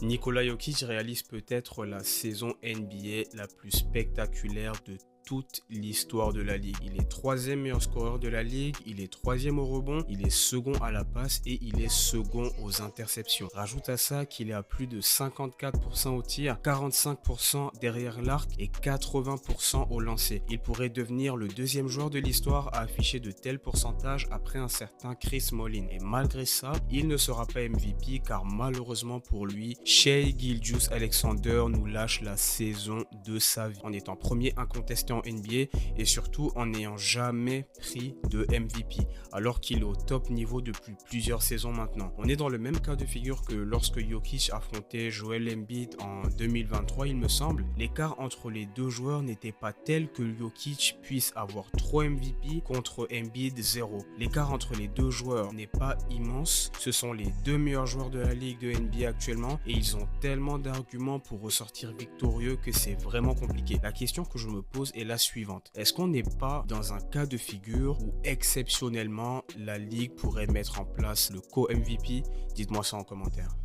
Nikola Jokic réalise peut-être la saison NBA la plus spectaculaire de toute l'histoire de la ligue. Il est troisième meilleur scoreur de la ligue, il est troisième au rebond, il est second à la passe et il est second aux interceptions. Rajoute à ça qu'il est à plus de 54% au tir, 45% derrière l'arc et 80% au lancer. Il pourrait devenir le deuxième joueur de l'histoire à afficher de tels pourcentages après un certain Chris Mullin. Et malgré ça, il ne sera pas MVP car malheureusement pour lui, Shai Gilgeous-Alexander nous lâche la saison de sa vie en étant premier incontesté en NBA et surtout en n'ayant jamais pris de MVP alors qu'il est au top niveau depuis plusieurs saisons maintenant. On est dans le même cas de figure que lorsque Jokic affrontait Joel Embiid en 2023 il me semble. L'écart entre les deux joueurs n'était pas tel que Jokic puisse avoir 3 MVP contre Embiid 0. L'écart entre les deux joueurs n'est pas immense, ce sont les deux meilleurs joueurs de la ligue de NBA actuellement et ils ont tellement d'arguments pour ressortir victorieux que c'est vraiment compliqué. La question que je me pose est la suivante. Est-ce qu'on n'est pas dans un cas de figure où exceptionnellement la ligue pourrait mettre en place le co-MVP? Dites-moi ça en commentaire.